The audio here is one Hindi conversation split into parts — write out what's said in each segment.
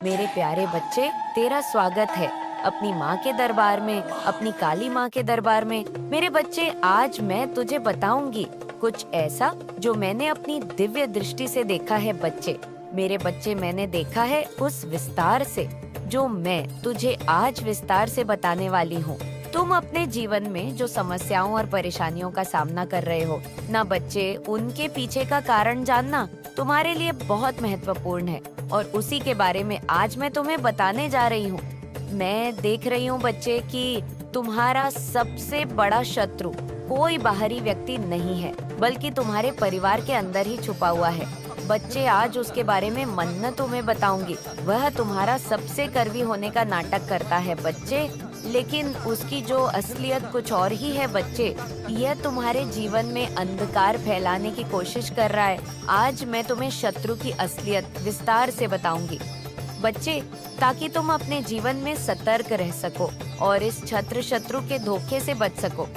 मेरे प्यारे बच्चे, तेरा स्वागत है अपनी माँ के दरबार में, अपनी काली माँ के दरबार में। मेरे बच्चे, आज मैं तुझे बताऊंगी कुछ ऐसा जो मैंने अपनी दिव्य दृष्टि से देखा है। बच्चे, मेरे बच्चे, मैंने देखा है उस विस्तार से जो मैं तुझे आज विस्तार से बताने वाली हूँ। तुम अपने जीवन में जो समस्याओं और परेशानियों का सामना कर रहे हो ना बच्चे, उनके पीछे का कारण जानना तुम्हारे लिए बहुत महत्वपूर्ण है और उसी के बारे में आज मैं तुम्हें बताने जा रही हूँ। मैं देख रही हूँ बच्चे कि तुम्हारा सबसे बड़ा शत्रु कोई बाहरी व्यक्ति नहीं है, बल्कि तुम्हारे परिवार के अंदर ही छुपा हुआ है। बच्चे, आज उसके बारे में मैं तुम्हें बताऊंगी। वह तुम्हारा सबसे कड़वी होने का नाटक करता है बच्चे, लेकिन उसकी जो असलियत कुछ और ही है बच्चे। यह तुम्हारे जीवन में अंधकार फैलाने की कोशिश कर रहा है। आज मैं तुम्हें शत्रु की असलियत विस्तार से बताऊंगी बच्चे, ताकि तुम अपने जीवन में सतर्क रह सको और इस शत्रु के धोखे से बच सको।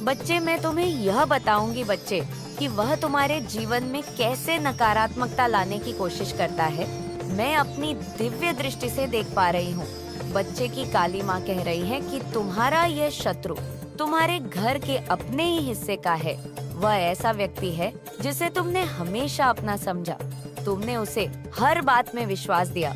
बच्चे, मैं तुम्हें यह बताऊंगी बच्चे कि वह तुम्हारे जीवन में कैसे नकारात्मकता लाने की कोशिश करता है। मैं अपनी दिव्य दृष्टि से देख पा रही हूँ बच्चे की काली माँ कह रही है कि तुम्हारा यह शत्रु तुम्हारे घर के अपने ही हिस्से का है। वह ऐसा व्यक्ति है जिसे तुमने हमेशा अपना समझा। तुमने उसे हर बात में विश्वास दिया,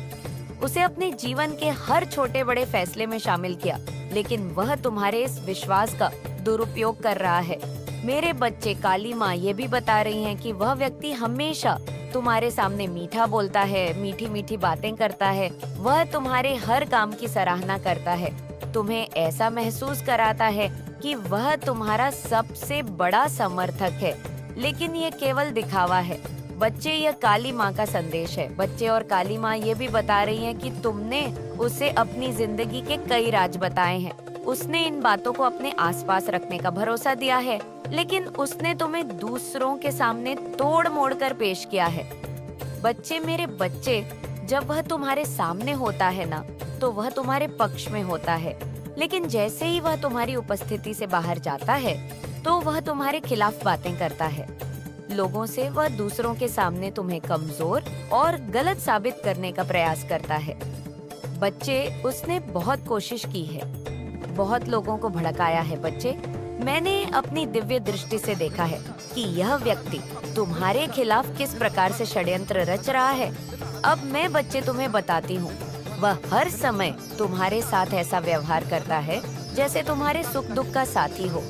उसे अपने जीवन के हर छोटे बड़े फैसले में शामिल किया, लेकिन वह तुम्हारे इस विश्वास का दुरुपयोग कर रहा है। मेरे बच्चे, काली माँ ये भी बता रही हैं कि वह व्यक्ति हमेशा तुम्हारे सामने मीठा बोलता है, मीठी मीठी बातें करता है। वह तुम्हारे हर काम की सराहना करता है, तुम्हें ऐसा महसूस कराता है कि वह तुम्हारा सबसे बड़ा समर्थक है, लेकिन ये केवल दिखावा है। बच्चे, यह काली माँ का संदेश है बच्चे, और काली माँ ये भी बता रही है कि तुमने उसे अपनी जिंदगी के कई राज बताए हैं। उसने इन बातों को अपने आसपास रखने का भरोसा दिया है, लेकिन उसने तुम्हें दूसरों के सामने तोड़ मोड़ कर पेश किया है। बच्चे, मेरे बच्चे, जब वह तुम्हारे सामने होता है ना, तो वह तुम्हारे पक्ष में होता है, लेकिन जैसे ही वह तुम्हारी उपस्थिति से बाहर जाता है तो वह तुम्हारे खिलाफ बातें करता है। लोगों से वह दूसरों के सामने तुम्हें कमजोर और गलत साबित करने का प्रयास करता है। बच्चे, उसने बहुत कोशिश की है, बहुत लोगों को भड़काया है बच्चे। मैंने अपनी दिव्य दृष्टि से देखा है कि यह व्यक्ति तुम्हारे खिलाफ किस प्रकार से षड्यंत्र रच रहा है। अब मैं बच्चे तुम्हें बताती हूँ। वह हर समय तुम्हारे साथ ऐसा व्यवहार करता है जैसे तुम्हारे सुख दुख का साथी हो,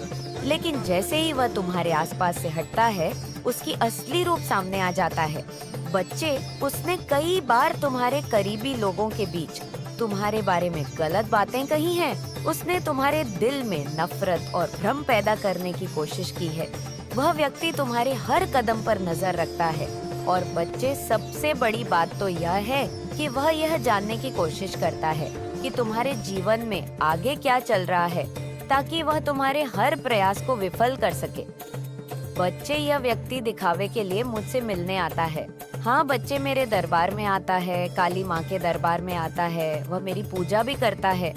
लेकिन जैसे ही वह तुम्हारे आसपास से हटता है, उसकी असली रूप सामने आ जाता है। बच्चे, उसने कई बार तुम्हारे करीबी लोगों के बीच तुम्हारे बारे में गलत बातें कही हैं। उसने तुम्हारे दिल में नफरत और भ्रम पैदा करने की कोशिश की है। वह व्यक्ति तुम्हारे हर कदम पर नजर रखता है, और बच्चे, सबसे बड़ी बात तो यह है कि वह यह जानने की कोशिश करता है कि तुम्हारे जीवन में आगे क्या चल रहा है, ताकि वह तुम्हारे हर प्रयास को विफल कर सके। बच्चे, यह व्यक्ति दिखावे के लिए मुझसे मिलने आता है। हाँ बच्चे, मेरे दरबार में आता है, काली माँ के दरबार में आता है। वह मेरी पूजा भी करता है,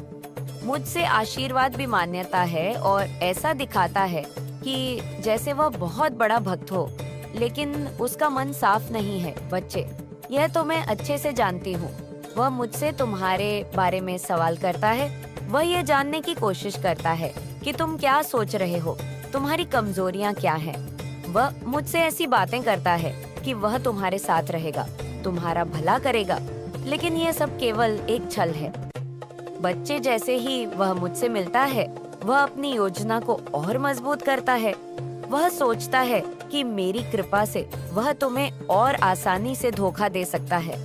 मुझसे आशीर्वाद भी मान्यता है, और ऐसा दिखाता है कि जैसे वह बहुत बड़ा भक्त हो, लेकिन उसका मन साफ नहीं है। बच्चे, यह तो मैं अच्छे से जानती हूँ। वह मुझसे तुम्हारे बारे में सवाल करता है। वह यह जानने की कोशिश करता है कि तुम क्या सोच रहे हो, तुम्हारी कमजोरियाँ क्या हैं। वह मुझसे ऐसी बातें करता है कि वह तुम्हारे साथ रहेगा, तुम्हारा भला करेगा, लेकिन यह सब केवल एक छल है। बच्चे, जैसे ही वह मुझसे मिलता है, वह अपनी योजना को और मजबूत करता है। वह सोचता है कि मेरी कृपा से वह तुम्हें और आसानी से धोखा दे सकता है।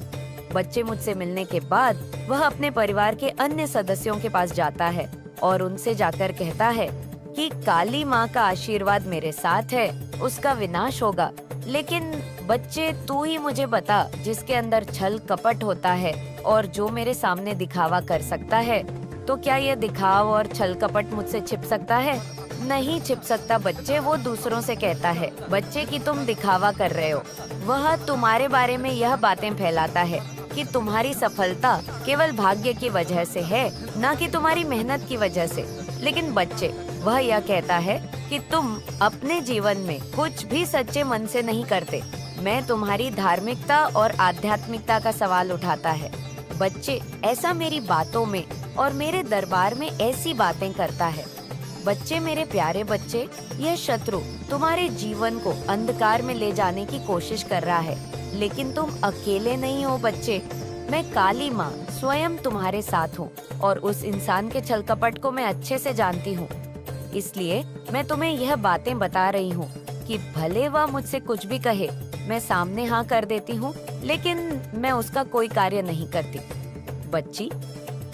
बच्चे, मुझसे मिलने के बाद वह अपने परिवार के अन्य सदस्यों के पास जाता है और उनसे जाकर कहता है कि काली माँ का आशीर्वाद मेरे साथ है, उसका विनाश होगा। लेकिन बच्चे, तू ही मुझे बता, जिसके अंदर छल कपट होता है और जो मेरे सामने दिखावा कर सकता है, तो क्या यह दिखाव और छल कपट मुझसे छिप सकता है? नहीं छिप सकता बच्चे। वो दूसरों से कहता है बच्चे कि तुम दिखावा कर रहे हो। वह तुम्हारे बारे में यह बातें फैलाता है कि तुम्हारी सफलता केवल भाग्य की वजह से है, न कि तुम्हारी मेहनत की वजह से। लेकिन बच्चे, वह यह कहता है कि तुम अपने जीवन में कुछ भी सच्चे मन से नहीं करते। मैं तुम्हारी धार्मिकता और आध्यात्मिकता का सवाल उठाता है। बच्चे ऐसा मेरी बातों में और मेरे दरबार में ऐसी बातें करता है। बच्चे, मेरे प्यारे बच्चे, यह शत्रु तुम्हारे जीवन को अंधकार में ले जाने की कोशिश कर रहा है, लेकिन तुम अकेले नहीं हो बच्चे। मैं काली माँ स्वयं तुम्हारे साथ हूँ और उस इंसान के छल कपट को मैं अच्छे से जानती हूँ। इसलिए मैं तुम्हें यह बातें बता रही हूँ कि भले वह मुझसे कुछ भी कहे, मैं सामने हाँ कर देती हूँ, लेकिन मैं उसका कोई कार्य नहीं करती बच्ची,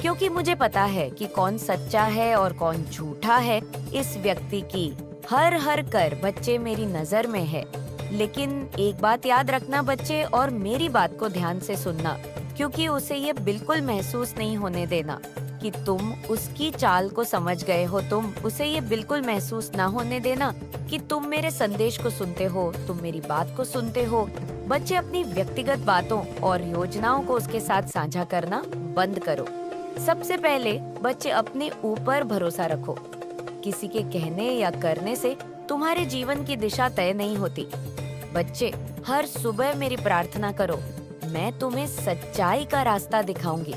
क्योंकि मुझे पता है कि कौन सच्चा है और कौन झूठा है। इस व्यक्ति की हर कर बच्चे मेरी नजर में है। लेकिन एक बात याद रखना बच्चे, और मेरी बात को ध्यान से सुनना, क्योंकि उसे ये बिल्कुल महसूस नहीं होने देना कि तुम उसकी चाल को समझ गए हो। तुम उसे ये बिल्कुल महसूस ना होने देना कि तुम मेरे संदेश को सुनते हो, तुम मेरी बात को सुनते हो। बच्चे, अपनी व्यक्तिगत बातों और योजनाओं को उसके साथ साझा करना बंद करो। सबसे पहले बच्चे, अपने ऊपर भरोसा रखो। किसी के कहने या करने से तुम्हारे जीवन की दिशा तय नहीं होती। बच्चे, हर सुबह मेरी प्रार्थना करो, मैं तुम्हें सच्चाई का रास्ता दिखाऊंगी।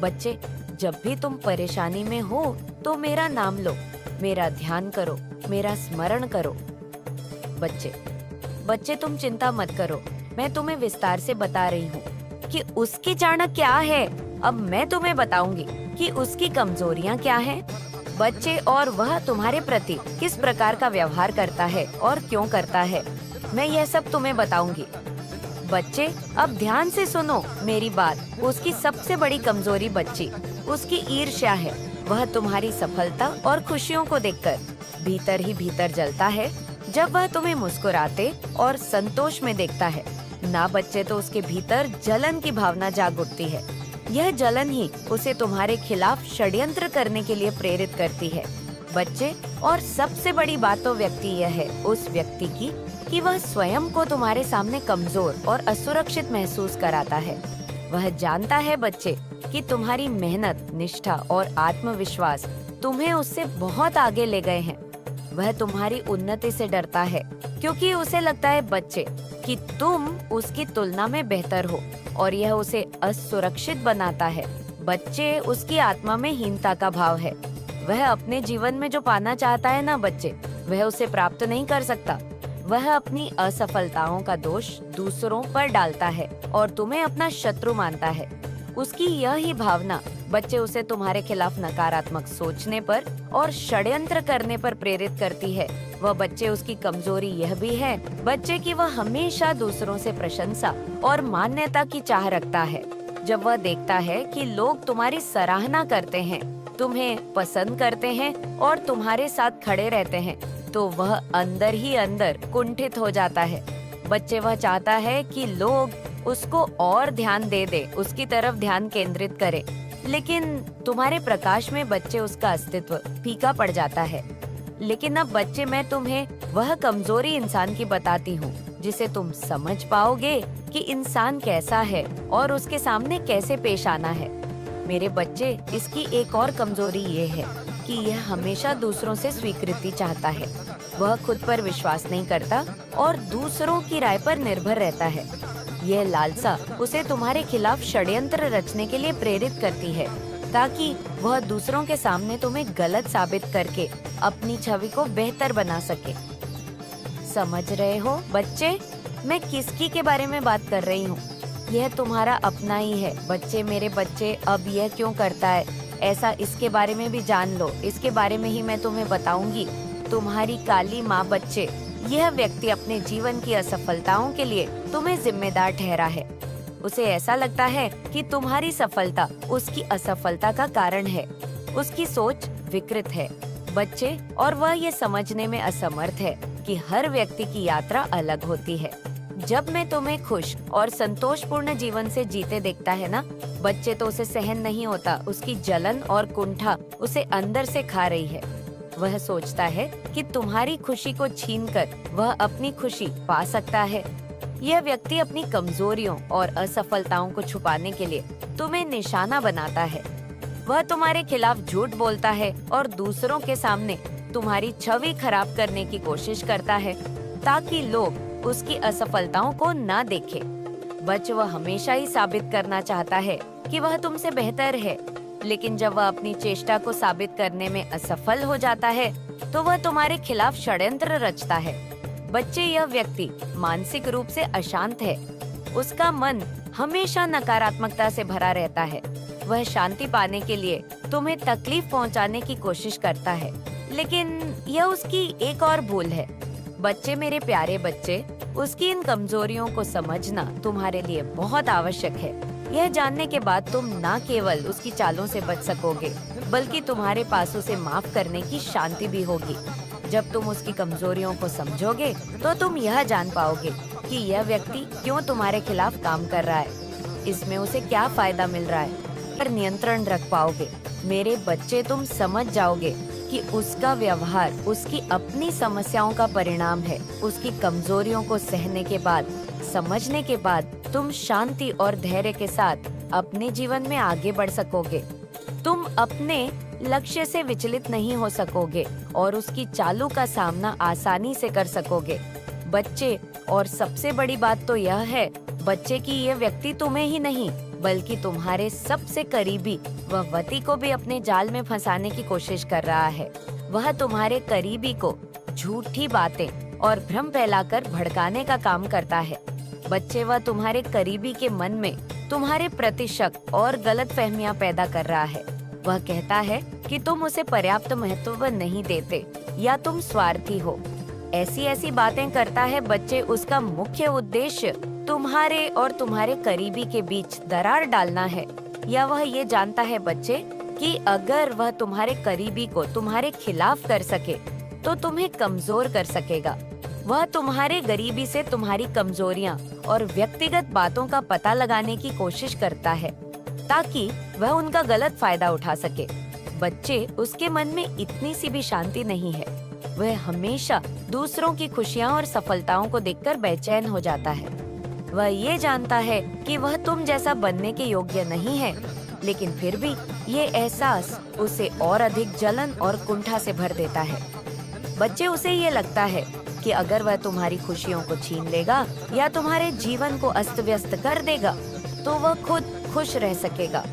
बच्चे, जब भी तुम परेशानी में हो तो मेरा नाम लो, मेरा ध्यान करो, मेरा स्मरण करो। बच्चे, तुम चिंता मत करो, मैं तुम्हें विस्तार से बता रही हूँ कि उसकी चाणक्य क्या है। अब मैं तुम्हें बताऊंगी कि उसकी कमजोरियाँ क्या हैं। बच्चे, और वह तुम्हारे प्रति किस प्रकार का व्यवहार करता है और क्यों करता है, मैं यह सब तुम्हें बताऊंगी। बच्चे, अब ध्यान से सुनो मेरी बात। उसकी सबसे बड़ी कमजोरी बच्ची, उसकी ईर्ष्या है। वह तुम्हारी सफलता और खुशियों को देखकर भीतर ही भीतर जलता है। जब वह तुम्हें मुस्कुराते और संतोष में देखता है ना बच्चे, तो उसके भीतर जलन की भावना जाग उठती है। यह जलन ही उसे तुम्हारे खिलाफ षड्यंत्र करने के लिए प्रेरित करती है बच्चे। और सबसे बड़ी बात तो व्यक्ति यह है उस व्यक्ति की कि वह स्वयं को तुम्हारे सामने कमजोर और असुरक्षित महसूस कराता है। वह जानता है बच्चे कि तुम्हारी मेहनत, निष्ठा और आत्मविश्वास तुम्हें उससे बहुत आगे ले गए हैं। वह तुम्हारी उन्नति से डरता है क्योंकि उसे लगता है बच्चे कि तुम उसकी तुलना में बेहतर हो, और यह उसे असुरक्षित बनाता है। बच्चे, उसकी आत्मा में हीनता का भाव है। वह अपने जीवन में जो पाना चाहता है ना बच्चे, वह उसे प्राप्त नहीं कर सकता। वह अपनी असफलताओं का दोष दूसरों पर डालता है और तुम्हें अपना शत्रु मानता है। उसकी यह ही भावना बच्चे उसे तुम्हारे खिलाफ नकारात्मक सोचने पर और षड्यंत्र करने पर प्रेरित करती है। वह बच्चे, उसकी कमजोरी यह भी है बच्चे कि वह हमेशा दूसरों से प्रशंसा और मान्यता की चाह रखता है। जब वह देखता है कि लोग तुम्हारी सराहना करते हैं, तुम्हें पसंद करते हैं और तुम्हारे साथ खड़े रहते हैं, तो वह अंदर ही अंदर कुंठित हो जाता है। बच्चे, वह चाहता है कि लोग उसको और ध्यान दे, उसकी तरफ ध्यान केंद्रित करे, लेकिन तुम्हारे प्रकाश में बच्चे उसका अस्तित्व फीका पड़ जाता है। लेकिन अब बच्चे, मैं तुम्हें वह कमजोरी इंसान की बताती हूँ जिसे तुम समझ पाओगे कि इंसान कैसा है और उसके सामने कैसे पेश आना है। मेरे बच्चे, इसकी एक और कमजोरी ये है कि यह हमेशा दूसरों से स्वीकृति चाहता है। वह खुद पर विश्वास नहीं करता और दूसरों की राय पर निर्भर रहता है। यह लालसा उसे तुम्हारे खिलाफ षड्यंत्र रचने के लिए प्रेरित करती है, ताकि वह दूसरों के सामने तुम्हें गलत साबित करके अपनी छवि को बेहतर बना सके। समझ रहे हो बच्चे, मैं किसकी के बारे में बात कर रही हूँ? यह तुम्हारा अपना ही है बच्चे। मेरे बच्चे, अब यह क्यों करता है ऐसा, इसके बारे में भी जान लो। इसके बारे में ही मैं तुम्हें बताऊंगी। तुम्हारी काली माँ बच्चे, यह व्यक्ति अपने जीवन की असफलताओं के लिए तुम्हें जिम्मेदार ठहरा है। उसे ऐसा लगता है कि तुम्हारी सफलता उसकी असफलता का कारण है। उसकी सोच विकृत है बच्चे, और वह ये समझने में असमर्थ है कि हर व्यक्ति की यात्रा अलग होती है। जब मैं तुम्हें खुश और संतोषपूर्ण जीवन से जीते देखता है ना बच्चे, तो उसे सहन नहीं होता। उसकी जलन और कुंठा उसे अंदर से खा रही है। वह सोचता है कि तुम्हारी खुशी को छीनकर वह अपनी खुशी पा सकता है। यह व्यक्ति अपनी कमजोरियों और असफलताओं को छुपाने के लिए तुम्हें निशाना बनाता है। वह तुम्हारे खिलाफ झूठ बोलता है और दूसरों के सामने तुम्हारी छवि खराब करने की कोशिश करता है, ताकि लोग उसकी असफलताओं को ना देखें। बच्चे, वह हमेशा ही साबित करना चाहता है कि वह तुमसे बेहतर है, लेकिन जब वह अपनी चेष्टा को साबित करने में असफल हो जाता है तो वह तुम्हारे खिलाफ षड्यंत्र रचता है। बच्चे, यह व्यक्ति मानसिक रूप से अशांत है। उसका मन हमेशा नकारात्मकता से भरा रहता है। वह शांति पाने के लिए तुम्हें तकलीफ पहुंचाने की कोशिश करता है, लेकिन यह उसकी एक और भूल है। बच्चे, मेरे प्यारे बच्चे, उसकी इन कमजोरियों को समझना तुम्हारे लिए बहुत आवश्यक है। यह जानने के बाद तुम न केवल उसकी चालों से बच सकोगे, बल्कि तुम्हारे पास उसे माफ करने की शांति भी होगी। जब तुम उसकी कमजोरियों को समझोगे तो तुम यह जान पाओगे कि यह व्यक्ति क्यों तुम्हारे खिलाफ काम कर रहा है, इसमें उसे क्या फायदा मिल रहा है, पर नियंत्रण रख पाओगे। मेरे बच्चे, तुम समझ जाओगे कि उसका व्यवहार उसकी अपनी समस्याओं का परिणाम है। उसकी कमजोरियों को सहने के बाद, समझने के बाद तुम शांति और धैर्य के साथ अपने जीवन में आगे बढ़ सकोगे। तुम अपने लक्ष्य से विचलित नहीं हो सकोगे और उसकी चालों का सामना आसानी से कर सकोगे। बच्चे, और सबसे बड़ी बात तो यह है बच्चे कि यह व्यक्ति तुम्हें ही नहीं बल्कि तुम्हारे सबसे करीबी वह वती को भी अपने जाल में फंसाने की कोशिश कर रहा है। वह तुम्हारे करीबी को झूठी बातें और भ्रम फैलाकर भड़काने का काम करता है। बच्चे, वह तुम्हारे करीबी के मन में तुम्हारे प्रति शक और गलत फहमियां पैदा कर रहा है। वह कहता है कि तुम उसे पर्याप्त महत्व नहीं देते या तुम स्वार्थी हो। ऐसी ऐसी बातें करता है। बच्चे, उसका मुख्य उद्देश्य तुम्हारे और तुम्हारे करीबी के बीच दरार डालना है। या वह ये जानता है बच्चे कि अगर वह तुम्हारे करीबी को तुम्हारे खिलाफ कर सके तो तुम्हें कमजोर कर सकेगा। वह तुम्हारे गरीबी से तुम्हारी कमजोरियां और व्यक्तिगत बातों का पता लगाने की कोशिश करता है ताकि वह उनका गलत फायदा उठा सके। बच्चे, उसके मन में इतनी सी भी शांति नहीं है। वह हमेशा दूसरों की खुशियां और सफलताओं को देखकर बेचैन हो जाता है। वह ये जानता है कि वह तुम जैसा बनने के योग्य नहीं है, लेकिन फिर भी ये एहसास उसे और अधिक जलन और कुंठा से भर देता है। बच्चे, उसे ये लगता है कि अगर वह तुम्हारी खुशियों को छीन लेगा या तुम्हारे जीवन को अस्त व्यस्त कर देगा तो वह खुद खुश रह सकेगा।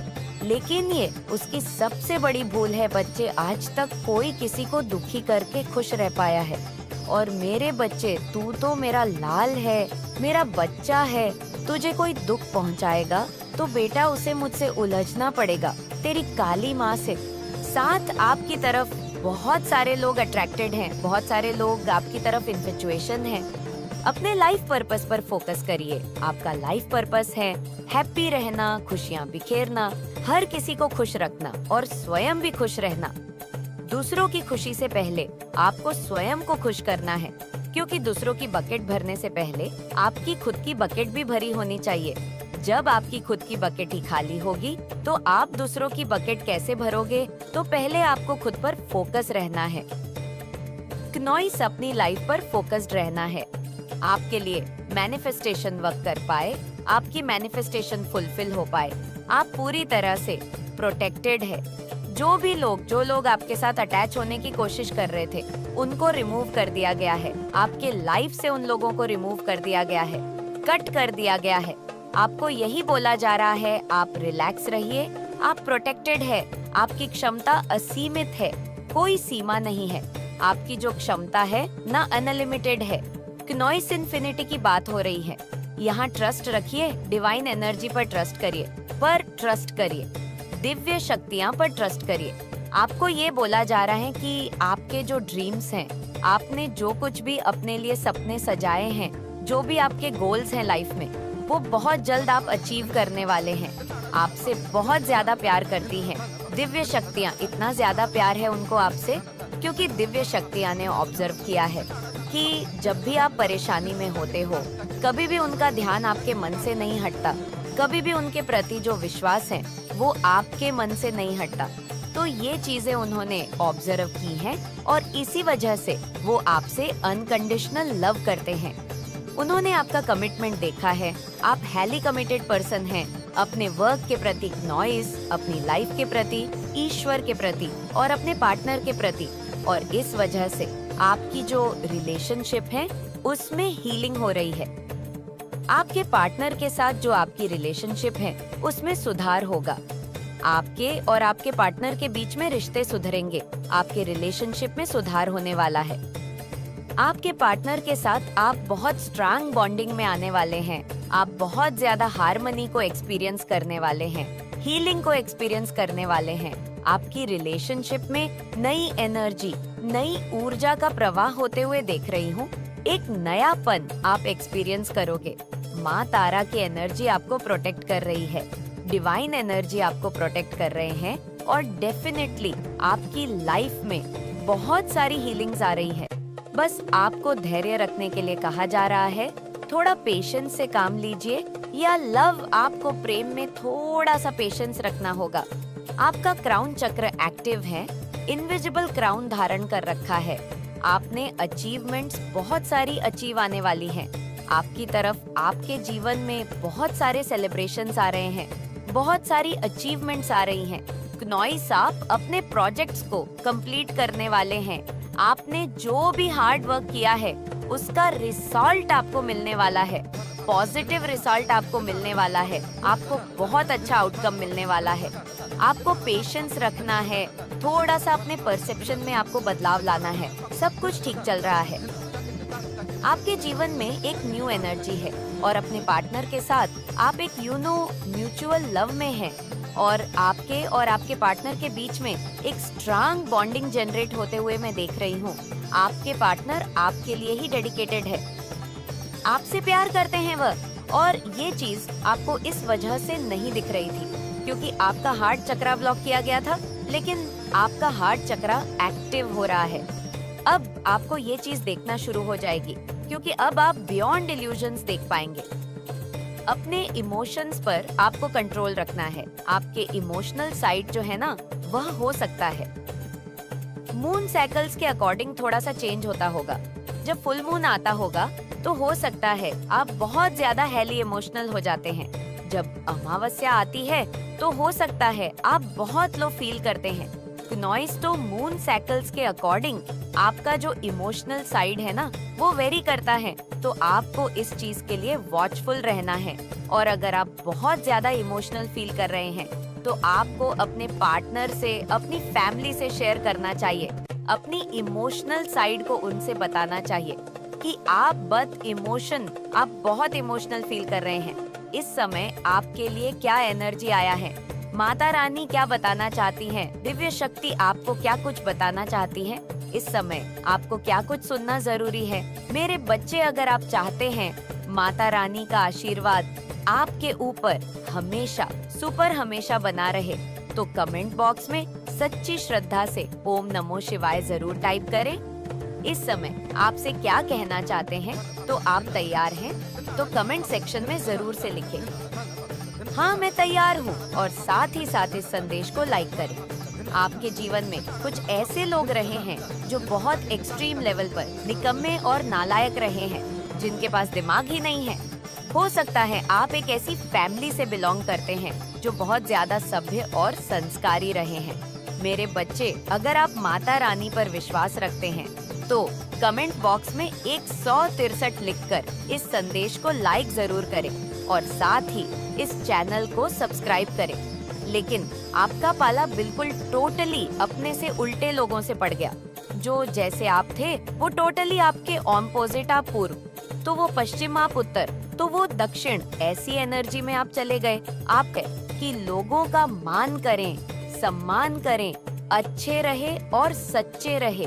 लेकिन ये उसकी सबसे बड़ी भूल है। बच्चे, आज तक कोई किसी को दुखी करके खुश रह पाया है। और मेरे बच्चे, तू तो मेरा लाल है, मेरा बच्चा है। तुझे कोई दुख पहुंचाएगा तो बेटा उसे मुझसे उलझना पड़ेगा, तेरी काली माँ से। साथ आपकी तरफ बहुत सारे लोग अट्रैक्टेड हैं, बहुत सारे लोग आपकी तरफ इन्फेचुएशन है। अपने लाइफ पर्पस पर फोकस करिए। आपका लाइफ पर्पस है हैप्पी रहना, खुशियाँ बिखेरना, हर किसी को खुश रखना और स्वयं भी खुश रहना। दूसरों की खुशी से पहले आपको स्वयं को खुश करना है, क्योंकि दूसरों की बकेट भरने से पहले आपकी खुद की बकेट भी भरी होनी चाहिए। जब आपकी खुद की बकेट ही खाली होगी तो आप दूसरों की बकेट कैसे भरोगे? तो पहले आपको खुद पर फोकस रहना है। क्नॉइस अपनी लाइफ पर फोकस्ड रहना है। आपके लिए मैनिफेस्टेशन वर्क कर पाए, आपकी मैनिफेस्टेशन फुलफिल हो पाए, आप पूरी तरह से प्रोटेक्टेड है। जो लोग आपके साथ अटैच होने की कोशिश कर रहे थे उनको रिमूव कर दिया गया है। आपके लाइफ से उन लोगों को रिमूव कर दिया गया है, कट कर दिया गया है। आपको यही बोला जा रहा है, आप रिलैक्स रहिए, आप प्रोटेक्टेड है, आपकी क्षमता असीमित है, कोई सीमा नहीं है। आपकी जो क्षमता है ना अनलिमिटेड है। क्नॉइस इन्फिनिटी की बात हो रही है। यहाँ ट्रस्ट रखिए, डिवाइन एनर्जी पर ट्रस्ट करिए, दिव्य शक्तियाँ पर ट्रस्ट करिए। आपको ये बोला जा रहा है कि आपके जो ड्रीम्स हैं, आपने जो कुछ भी अपने लिए सपने सजाए हैं, जो भी आपके गोल्स हैं लाइफ में, वो बहुत जल्द आप अचीव करने वाले हैं। आपसे बहुत ज्यादा प्यार करती हैं दिव्य शक्तियाँ। इतना ज्यादा प्यार है उनको आपसे क्योंकि दिव्य शक्तियाँ ने ऑब्जर्व किया है कि जब भी आप परेशानी में होते हो, कभी भी उनका ध्यान आपके मन से नहीं हटता, कभी भी उनके प्रति जो विश्वास है वो आपके मन से नहीं हटता। तो ये चीजें उन्होंने ऑब्जर्व की हैं और इसी वजह से वो आपसे अनकंडीशनल लव करते हैं। उन्होंने आपका कमिटमेंट देखा है, आप हाईली कमिटेड पर्सन हैं अपने वर्क के प्रति, नॉइस, अपनी लाइफ के प्रति, ईश्वर के प्रति और अपने पार्टनर के प्रति। और इस वजह से आपकी जो रिलेशनशिप है उसमें हीलिंग हो रही है। आपके पार्टनर के साथ जो आपकी रिलेशनशिप है उसमें सुधार होगा। आपके और आपके पार्टनर के बीच में रिश्ते सुधरेंगे, आपके रिलेशनशिप में सुधार होने वाला है। आपके पार्टनर के साथ आप बहुत स्ट्रांग बॉन्डिंग में आने वाले हैं। आप बहुत ज्यादा हार्मनी को एक्सपीरियंस करने वाले हैं, हीलिंग को एक्सपीरियंस करने वाले हैं। आपकी रिलेशनशिप में नई एनर्जी, नई ऊर्जा का प्रवाह होते हुए देख रही हूँ। एक नयापन आप एक्सपीरियंस करोगे। माँ तारा की एनर्जी आपको प्रोटेक्ट कर रही है, डिवाइन एनर्जी आपको प्रोटेक्ट कर रहे हैं और डेफिनेटली आपकी लाइफ में बहुत सारी हीलिंग्स आ रही है। बस आपको धैर्य रखने के लिए कहा जा रहा है। थोड़ा पेशेंस से काम लीजिए, या लव आपको प्रेम में थोड़ा सा पेशेंस रखना होगा। आपका क्राउन चक्र एक्टिव है, इनविजिबल क्राउन धारण कर रखा है। आपने अचीवमेंट्स बहुत सारी अचीव आने वाली हैं। आपकी तरफ आपके जीवन में बहुत सारे सेलिब्रेशंस आ रहे हैं, बहुत सारी अचीवमेंट्स आ रही हैं। क्नॉइस आप अपने प्रोजेक्ट्स को कंप्लीट करने वाले हैं। आपने जो भी हार्ड वर्क किया है उसका रिजल्ट आपको मिलने वाला है, पॉजिटिव रिजल्ट आपको मिलने वाला है। आपको बहुत अच्छा आउटकम मिलने वाला है। आपको पेशेंस रखना है, थोड़ा सा अपने परसेप्शन में आपको बदलाव लाना है। सब कुछ ठीक चल रहा है। आपके जीवन में एक न्यू एनर्जी है और अपने पार्टनर के साथ आप एक म्यूचुअल लव में हैं और आपके पार्टनर के बीच में एक स्ट्रांग बॉन्डिंग जनरेट होते हुए मैं देख रही हूँ। आपके पार्टनर आपके लिए ही डेडिकेटेड है, आपसे प्यार करते हैं वह, और ये चीज आपको इस वजह से नहीं दिख रही थी क्योंकि आपका हार्ट चक्रा ब्लॉक किया गया था, लेकिन आपका हार्ट चक्रा एक्टिव हो रहा है। अब आपको ये चीज देखना शुरू हो जाएगी क्योंकि अब आप बियॉन्ड इल्यूजन्स देख पाएंगे। अपने इमोशंस पर आपको कंट्रोल रखना है। आपके इमोशनल साइड जो है ना, वह हो सकता है मून साइकिल्स के अकॉर्डिंग थोड़ा सा चेंज होता होगा। जब फुल मून आता होगा तो हो सकता है आप बहुत ज्यादा हेली इमोशनल हो जाते हैं। जब अमावस्या आती है तो हो सकता है आप बहुत लो फील करते हैं। नॉइस तो मून साइकिल्स के अकॉर्डिंग आपका जो इमोशनल साइड है ना, वो वेरी करता है। तो आपको इस चीज के लिए वॉचफुल रहना है। और अगर आप बहुत ज्यादा इमोशनल फील कर रहे हैं तो आपको अपने पार्टनर से, अपनी फैमिली से शेयर करना चाहिए। अपनी इमोशनल साइड को उनसे बताना चाहिए कि आप बहुत इमोशनल फील कर रहे हैं। इस समय आपके लिए क्या एनर्जी आया है, माता रानी क्या बताना चाहती हैं, दिव्य शक्ति आपको क्या कुछ बताना चाहती है, इस समय आपको क्या कुछ सुनना जरूरी है। मेरे बच्चे, अगर आप चाहते हैं माता रानी का आशीर्वाद आपके ऊपर हमेशा बना रहे, तो कमेंट बॉक्स में सच्ची श्रद्धा से ओम नमो शिवाय जरूर टाइप करें। इस समय आपसे क्या कहना चाहते हैं, तो आप तैयार हैं तो कमेंट सेक्शन में जरूर से लिखें। हाँ, मैं तैयार हूँ, और साथ ही साथ इस संदेश को लाइक करें। आपके जीवन में कुछ ऐसे लोग रहे हैं जो बहुत एक्सट्रीम लेवल पर निकम्मे और नालायक रहे हैं, जिनके पास दिमाग ही नहीं है। हो सकता है आप एक ऐसी फैमिली से बिलोंग करते हैं जो बहुत ज्यादा सभ्य और संस्कारी रहे हैं। मेरे बच्चे, अगर आप माता रानी पर विश्वास रखते हैं तो कमेंट बॉक्स में 163 लिखकर इस संदेश को लाइक जरूर करें और साथ ही इस चैनल को सब्सक्राइब करें। लेकिन आपका पाला बिल्कुल टोटली अपने से उल्टे लोगों से पड़ गया। जो जैसे आप थे वो टोटली आपके ऑपोजिट। आप पूर्व तो वो पश्चिम, आप उत्तर तो वो दक्षिण। ऐसी एनर्जी में आप चले गए। आप कहे कि लोगों का मान करें, सम्मान करें, अच्छे रहे और सच्चे रहे।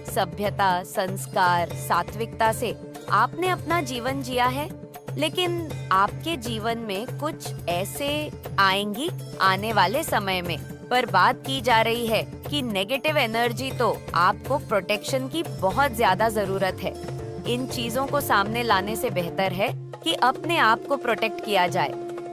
सभ्यता, संस्कार, सात्विकता से आपने अपना जीवन जिया है, लेकिन आपके जीवन में कुछ ऐसे आएंगी आने वाले समय में, पर बात की जा रही है कि नेगेटिव एनर्जी तो आपको प्रोटेक्शन की बहुत ज्यादा जरूरत है। इन चीजों को सामने लाने से बेहतर है कि अपने आप को प्रोटेक्ट किया जाए।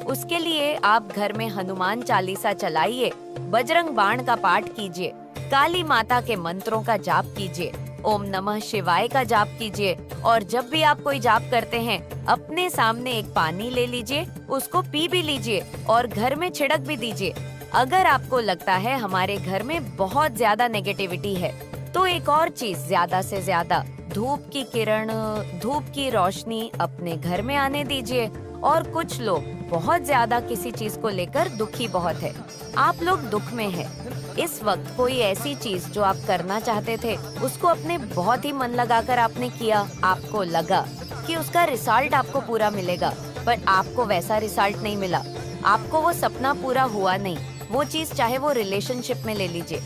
उसके लिए आप घर में हनुमान चालीसा चलाइए, बजरंग बाण का पाठ कीजिए, काली माता के मंत्रों का जाप कीजिए, ओम नमः शिवाय का जाप कीजिए। और जब भी आप कोई जाप करते हैं, अपने सामने एक पानी ले लीजिए, उसको पी भी लीजिए और घर में छिड़क भी दीजिए। अगर आपको लगता है हमारे घर में बहुत ज्यादा नेगेटिविटी है, तो एक और चीज, ज्यादा से ज्यादा धूप की किरण, धूप की रोशनी अपने घर में आने दीजिए। और कुछ लोग बहुत ज्यादा किसी चीज को लेकर दुखी बहुत है। आप लोग दुख में है। इस वक्त कोई ऐसी चीज जो आप करना चाहते थे, उसको अपने बहुत ही मन लगाकर आपने किया, आपको लगा कि उसका रिजल्ट आपको पूरा मिलेगा, पर आपको वैसा रिजल्ट नहीं मिला। आपको वो सपना पूरा हुआ नहीं। वो चीज चाहे वो रिलेशनशिप में ले लीजिए,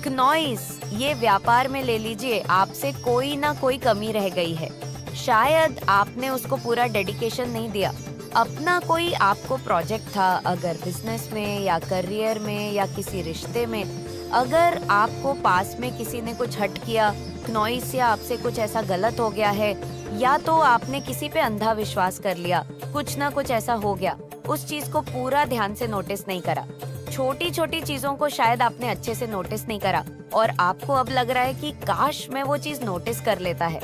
क्नॉइस ये व्यापार में ले लीजिए, आपसे कोई ना कोई कमी रह गई है। शायद आपने उसको पूरा डेडिकेशन नहीं दिया। अपना कोई आपको प्रोजेक्ट था, अगर बिजनेस में या करियर में या किसी रिश्ते में, अगर आपको पास में किसी ने कुछ हट किया, क्नॉइस या आपसे कुछ ऐसा गलत हो गया है, या तो आपने किसी पे अंधा विश्वास कर लिया, कुछ ना कुछ ऐसा हो गया, उस चीज को पूरा ध्यान से नोटिस नहीं करा। छोटी छोटी चीजों को शायद आपने अच्छे से नोटिस नहीं करा और आपको अब लग रहा है कि काश मैं वो चीज नोटिस कर लेता है,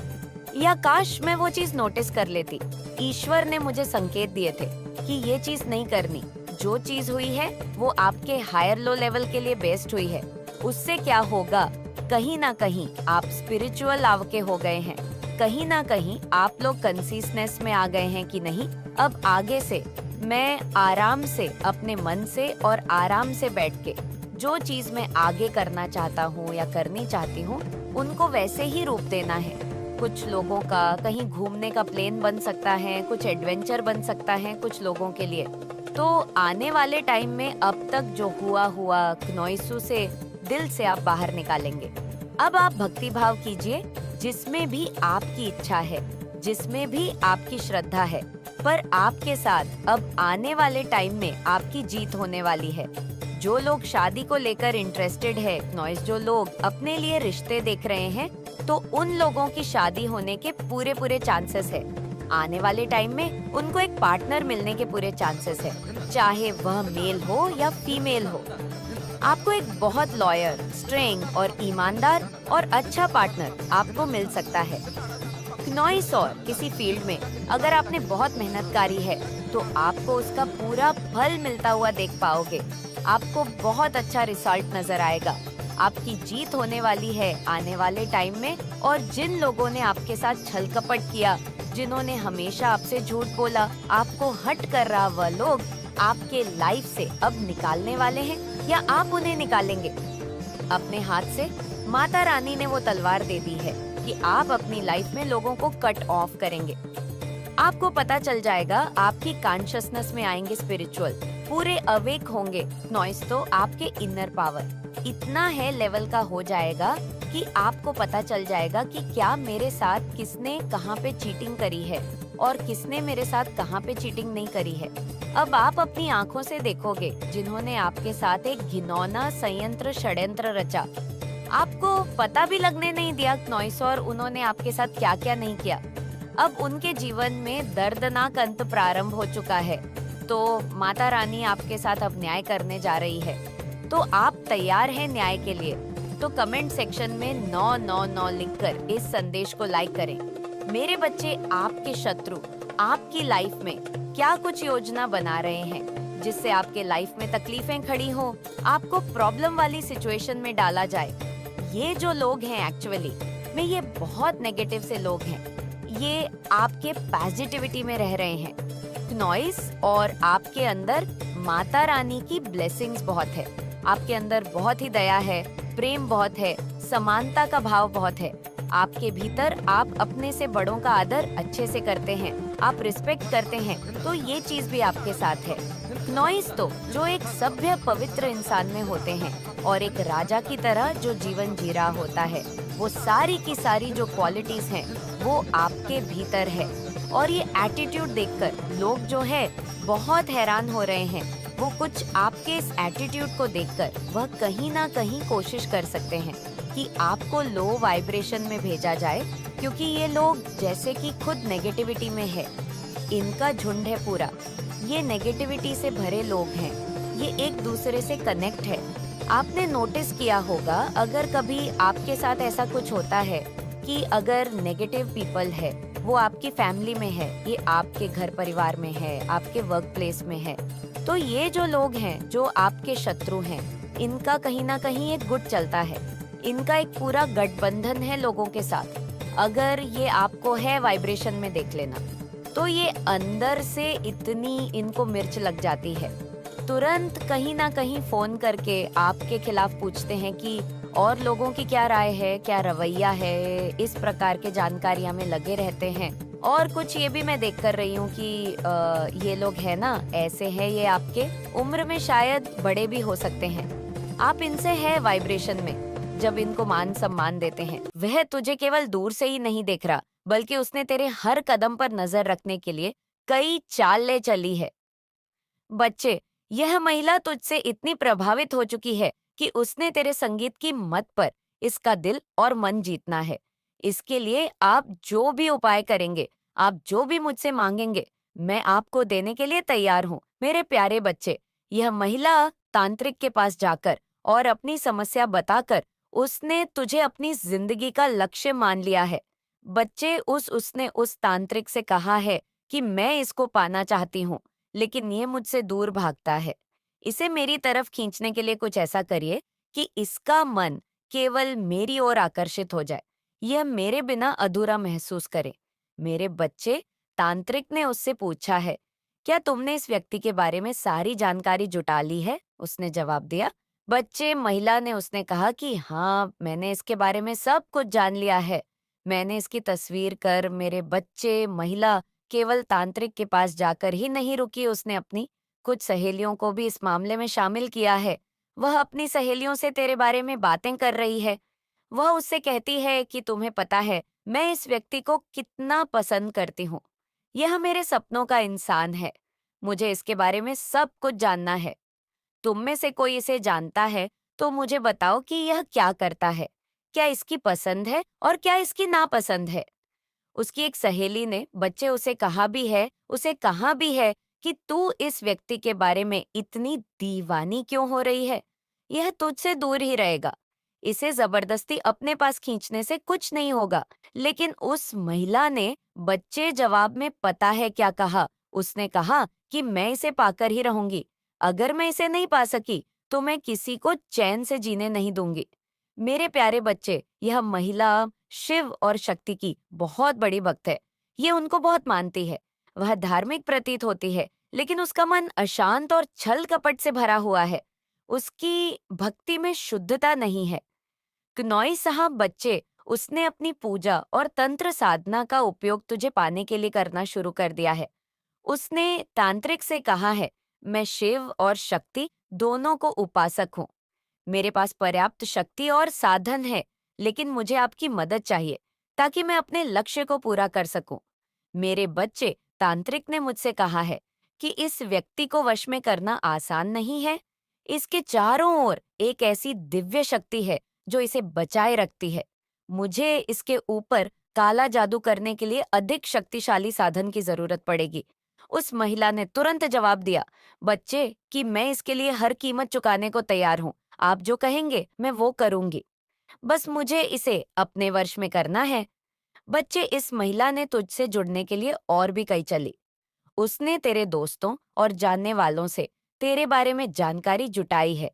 या काश मैं वो चीज नोटिस कर लेती। ईश्वर ने मुझे संकेत दिए थे कि ये चीज नहीं करनी। जो चीज हुई है वो आपके हायर लो लेवल के लिए बेस्ट हुई है। उससे क्या होगा, कहीं ना कहीं आप स्पिरिचुअल आवके हो गए हैं, कहीं ना कहीं आप लोग कंसिस्टेंस में आ गए हैं कि नहीं, अब आगे से मैं आराम से अपने मन से और आराम से बैठ के जो चीज मैं आगे करना चाहता हूँ या करनी चाहती हूँ, उनको वैसे ही रूप देना है। कुछ लोगों का कहीं घूमने का प्लान बन सकता है, कुछ एडवेंचर बन सकता है कुछ लोगों के लिए। तो आने वाले टाइम में अब तक जो हुआ क्नॉइसू से दिल से आप बाहर निकालेंगे। अब आप भक्ति भाव कीजिए, जिसमें भी आपकी इच्छा है, जिसमें भी आपकी श्रद्धा है, पर आपके साथ अब आने वाले टाइम में आपकी जीत होने वाली है। जो लोग शादी को लेकर इंटरेस्टेड है, क्नॉइस जो लोग अपने लिए रिश्ते देख रहे हैं, तो उन लोगों की शादी होने के पूरे चांसेस है। आने वाले टाइम में उनको एक पार्टनर मिलने के पूरे चांसेस है, चाहे वह मेल हो या फीमेल हो। आपको एक बहुत लॉयल, स्ट्रेंग और ईमानदार और अच्छा पार्टनर आपको मिल सकता है। क्नॉइस और किसी फील्ड में अगर आपने बहुत मेहनत करी है, तो आपको उसका पूरा फल मिलता हुआ देख पाओगे। आपको बहुत अच्छा रिजल्ट नजर आएगा। आपकी जीत होने वाली है आने वाले टाइम में। और जिन लोगों ने आपके साथ छल कपट किया, जिन्होंने हमेशा आपसे झूठ बोला, आपको हट कर रहा, वह लोग आपके लाइफ से अब निकालने वाले हैं, या आप उन्हें निकालेंगे। अपने हाथ से माता रानी ने वो तलवार दे दी है कि आप अपनी लाइफ में लोगों को कट ऑफ करेंगे। आपको पता चल जाएगा, आपकी कॉन्शियसनेस में आएंगे स्पिरिचुअल, पूरे अवेक होंगे नॉइस। तो आपके इनर पावर इतना है लेवल का हो जाएगा कि आपको पता चल जाएगा कि क्या मेरे साथ किसने कहाँ पे चीटिंग करी है और किसने मेरे साथ कहाँ पे चीटिंग नहीं करी है। अब आप अपनी आंखों से देखोगे जिन्होंने आपके साथ एक घिनौना संयंत्र षड्यंत्र रचा, आपको पता भी लगने नहीं दिया नॉइस, और उन्होंने आपके साथ क्या क्या नहीं किया। अब उनके जीवन में दर्दनाक अंत प्रारंभ हो चुका है। तो माता रानी आपके साथ अब न्याय करने जा रही है। तो आप तैयार हैं न्याय के लिए? तो कमेंट सेक्शन में 999 लिखकर इस संदेश को लाइक करें। मेरे बच्चे, आपके शत्रु आपकी लाइफ में क्या कुछ योजना बना रहे हैं जिससे आपके लाइफ में तकलीफें खड़ी हो, आपको प्रॉब्लम वाली सिचुएशन में डाला जाए। ये जो लोग हैं एक्चुअली में ये बहुत नेगेटिव से लोग हैं, ये आपके पॉजिटिविटी में रह रहे हैं नॉइस, और आपके अंदर माता रानी की ब्लेसिंग्स बहुत है। आपके अंदर बहुत ही दया है, प्रेम बहुत है, समानता का भाव बहुत है। आपके भीतर आप अपने से बड़ों का आदर अच्छे से करते हैं, आप रिस्पेक्ट करते हैं, तो ये चीज भी आपके साथ है। नॉइस तो जो एक सभ्य पवित्र इंसान में होते हैं और एक राजा की तरह जो जीवन जी रहा होता है, वो सारी की सारी जो क्वालिटीज हैं वो आपके भीतर है। और ये एटीट्यूड देखकर लोग जो है बहुत हैरान हो रहे हैं। वो कुछ आपके इस एटीट्यूड को देखकर वह कहीं ना कहीं कोशिश कर सकते हैं कि आपको लो वाइब्रेशन में भेजा जाए, क्योंकि ये लोग जैसे कि खुद नेगेटिविटी में है, इनका झुंड है पूरा, ये नेगेटिविटी से भरे लोग हैं, ये एक दूसरे से कनेक्ट है। आपने नोटिस किया होगा, अगर कभी आपके साथ ऐसा कुछ होता है कि अगर नेगेटिव पीपल है, वो आपकी फैमिली में है, ये आपके घर परिवार में है, आपके वर्क प्लेस में है, तो ये जो लोग हैं जो आपके शत्रु हैं, इनका कहीं ना कहीं एक गुट चलता है, इनका एक पूरा गठबंधन है लोगों के साथ। अगर ये आपको है वाइब्रेशन में देख लेना। तो ये अंदर से इतनी इनको मिर्च लग जाती है, तुरंत कहीं ना कहीं फोन करके आपके खिलाफ पूछते हैं कि और लोगों की क्या राय है, क्या रवैया है, इस प्रकार के जानकारियां में लगे रहते हैं। और कुछ ये भी मैं देख कर रही हूँ कि ये लोग है ना, ऐसे हैं, ये आपके उम्र में शायद बड़े भी हो सकते हैं। आप इनसे है वाइब्रेशन में। जब इनको मान सम्मान देते हैं, वह तुझे केवल दूर से ही नहीं देख रहा, बल्कि उसने तेरे हर कदम पर नजर रखने के लिए कई चालें चली है। बच्चे, यह महिला तुझसे इतनी प्रभावित हो चुकी है कि उसने तेरे संगीत की मत पर इसका दिल और मन जीतना है। इसके लिए आप जो भी उपाय करेंगे, आप जो भी मुझसे मांगेंगे, मैं आपको देने के लिए तैयार हूँ। मेरे प्यारे बच्चे, यह महिला तांत्रिक के पास जाकर और अपनी समस्या बताकर उसने तुझे अपनी जिंदगी का लक्ष्य मान लिया है। बच्चे, उसने उस तांत्रिक से कहा है कि मैं इसको पाना चाहती हूँ, लेकिन ये मुझसे दूर भागता है। इसे मेरी तरफ खींचने के लिए कुछ ऐसा करिए कि इसका मन केवल मेरी ओर आकर्षित हो जाए, यह मेरे बिना अधूरा महसूस करे। मेरे बच्चे, तांत्रिक ने उससे पूछा है, क्या तुमने इस व्यक्ति के बारे में सारी जानकारी जुटा ली है? उसने जवाब दिया। बच्चे, महिला ने उसने कहा कि हाँ, मैंने इसके बारे में सब कुछ जान लिया है। मैंने इसकी तस्वीर कर, मेरे बच्चे, महिला केवल तांत्रिक के पास जाकर ही नहीं रुकी, उसने अपनी कुछ सहेलियों को भी इस मामले में शामिल किया है। वह अपनी सहेलियों से तेरे बारे में बातें कर रही है। वह उससे कहती है कि तुम्हें पता है, मैं इस व्यक्ति को कितना पसंद करती हूँ। यह मेरे सपनों का इंसान है। मुझे इसके बारे में सब कुछ जानना है। तुम में से कोई इसे जानता है तो मुझे बताओ कि यह क्या करता है, क्या इसकी पसंद है और क्या इसकी नापसंद है। उसकी एक सहेली ने बच्चे उसे कहा भी है कि तू इस व्यक्ति के बारे में इतनी दीवानी क्यों हो रही है, यह तुझसे दूर ही रहेगा। इसे जबरदस्ती अपने पास खींचने से कुछ नहीं होगा। लेकिन उस महिला ने बच्चे जवाब में पता है क्या कहा? उसने कहा कि मैं इसे पाकर ही रहूंगी। अगर मैं इसे नहीं पा सकी तो मैं किसी को चैन से जीने नहीं दूंगी। मेरे प्यारे बच्चे, यह महिला शिव और शक्ति की बहुत बड़ी भक्त है। ये उनको बहुत मानती है। वह धार्मिक प्रतीत होती है, लेकिन उसका मन अशांत और छल कपट से भरा हुआ है। उसकी भक्ति में शुद्धता नहीं है। कनौई साहब बच्चे, उसने अपनी पूजा और तंत्र साधना का उपयोग तुझे पाने के लिए करना शुरू कर दिया है। उसने तांत्रिक से कहा है, मैं शिव और शक्ति दोनों को उपासक हूँ। मेरे पास पर्याप्त शक्ति और साधन है, लेकिन मुझे आपकी मदद चाहिए ताकि मैं अपने लक्ष्य को पूरा कर सकूं। मेरे बच्चे, तांत्रिक ने मुझसे कहा है कि इस व्यक्ति को वश में करना आसान नहीं है। इसके चारों ओर एक ऐसी दिव्य शक्ति है जो इसे बचाए रखती है। मुझे इसके ऊपर काला जादू करने के लिए अधिक शक्तिशाली साधन की जरूरत पड़ेगी। उस महिला ने तुरंत जवाब दिया, बच्चे, कि मैं इसके लिए हर कीमत चुकाने को तैयार हूँ। आप जो कहेंगे मैं वो करूंगी। बस मुझे इसे अपने वर्ष में करना है। बच्चे, इस महिला ने तुझसे जुड़ने के लिए और भी कई चली। उसने तेरे दोस्तों और जानने वालों से तेरे बारे में जानकारी जुटाई है।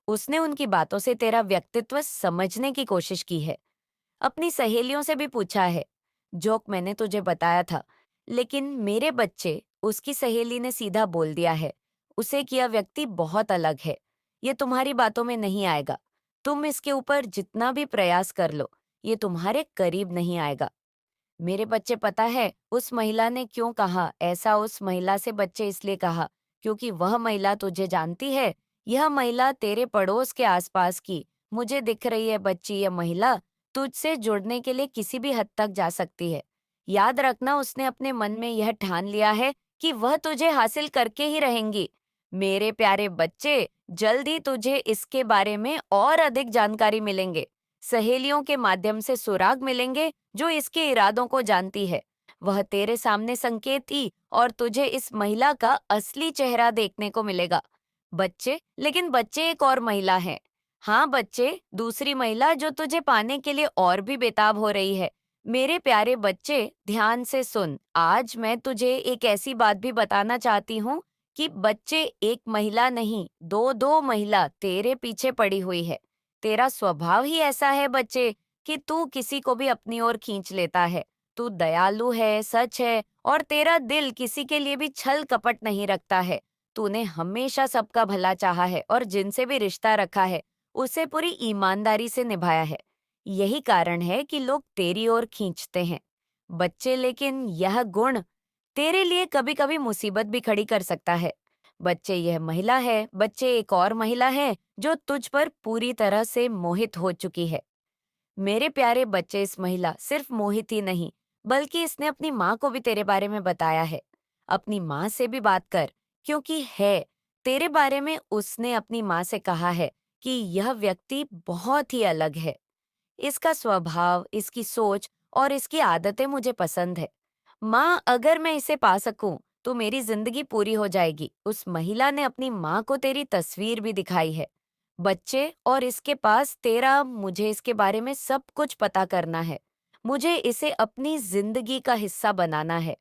उसने उनकी बातों से तेरा व्यक्तित्व समझने की कोशिश की है। अपनी सहेलियों से भी पूछा है, जोक मैंने तुझे बताया था। लेकिन मेरे बच्चे, उसकी सहेली ने सीधा बोल दिया है, उसे किया व्यक्ति बहुत अलग है। ये तुम्हारी बातों में नहीं आएगा। तुम इसके ऊपर जितना भी प्रयास कर लो, ये तुम्हारे करीब नहीं आएगा। मेरे बच्चे, पता है उस महिला ने क्यों कहा ऐसा? उस महिला से बच्चे इसलिए कहा क्योंकि वह महिला तुझे जानती है। यह महिला तेरे पड़ोस के आसपास की मुझे दिख रही है। बच्ची, यह महिला तुझसे जुड़ने के लिए किसी भी हद तक जा सकती है। याद रखना, उसने अपने मन में यह ठान लिया है कि वह तुझे हासिल करके ही रहेंगी। मेरे प्यारे बच्चे, जल्द ही तुझे इसके बारे में और अधिक जानकारी मिलेंगे। सहेलियों के माध्यम से सुराग मिलेंगे जो इसके इरादों को जानती है। वह तेरे सामने संकेत ही और तुझे इस महिला का असली चेहरा देखने को मिलेगा। बच्चे, लेकिन बच्चे, एक और महिला है। हाँ बच्चे, दूसरी महिला जो तुझे पाने के लिए और भी बेताब हो रही है। मेरे प्यारे बच्चे, ध्यान से सुन। आज मैं तुझे एक ऐसी बात भी बताना चाहती हूँ कि बच्चे, एक महिला नहीं, दो दो महिला तेरे पीछे पड़ी हुई है। तेरा स्वभाव ही ऐसा है बच्चे कि तू किसी को भी अपनी ओर खींच लेता है। तू दयालु है, सच है और तेरा दिल किसी के लिए भी छल कपट नहीं रखता है। तूने हमेशा सबका भला चाहा है और जिनसे भी रिश्ता रखा है, उसे पूरी ईमानदारी से निभाया है। यही कारण है कि लोग तेरी ओर खींचते हैं। बच्चे, लेकिन यह गुण तेरे लिए कभी-कभी मुसीबत भी खड़ी कर सकता है। बच्चे, यह महिला है, बच्चे एक और महिला है जो तुझ पर पूरी तरह से मोहित हो चुकी है। मेरे प्यारे बच्चे, इस महिला सिर्फ मोहित ही नहीं, बल्कि इसने अपनी माँ को भी तेरे बारे में बताया है। अपनी माँ से भी बात कर, क्योंकि है तेरे बारे में उसने अपनी माँ से कहा है कि यह व्यक्ति बहुत ही अलग है। इसका स्वभाव, इसकी सोच और इसकी आदतें मुझे पसंद है। माँ, अगर मैं इसे पा सकूं, तो मेरी जिंदगी पूरी हो जाएगी। उस महिला ने अपनी माँ को तेरी तस्वीर भी दिखाई है। बच्चे, और इसके पास तेरा, मुझे इसके बारे में सब कुछ पता करना है। मुझे इसे अपनी जिंदगी का हिस्सा बनाना है।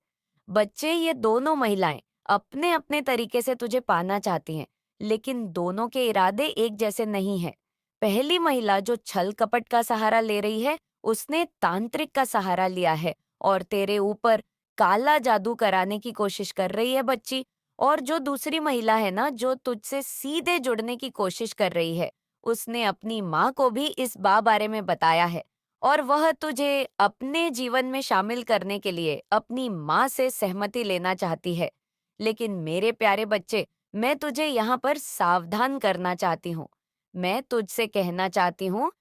बच्चे, ये दोनों महिलाएं अपने अपने तरीके से तुझे पाना चाहती हैं, लेकिन दोनों के इरादे एक जैसे नहीं हैं। पहली महिला जो छल कपट का सहारा ले रही है, उसने तांत्रिक का सहारा लिया है और तेरे ऊपर काला जादू कराने की कोशिश कर रही है बच्ची। और जो दूसरी महिला है ना, जो तुझसे सीधे जुड़ने की कोशिश कर रही है, उसने अपनी माँ को भी इस बारे में बताया है और वह तुझे अपने जीवन में शामिल करने के लिए अपनी माँ से सहमति लेना चाहती है। लेकिन मेरे प्यारे बच्चे, मैं तुझे यहाँ पर सावधान करना चाहती हूँ। मैं तुझसे कहना चाहती हूँ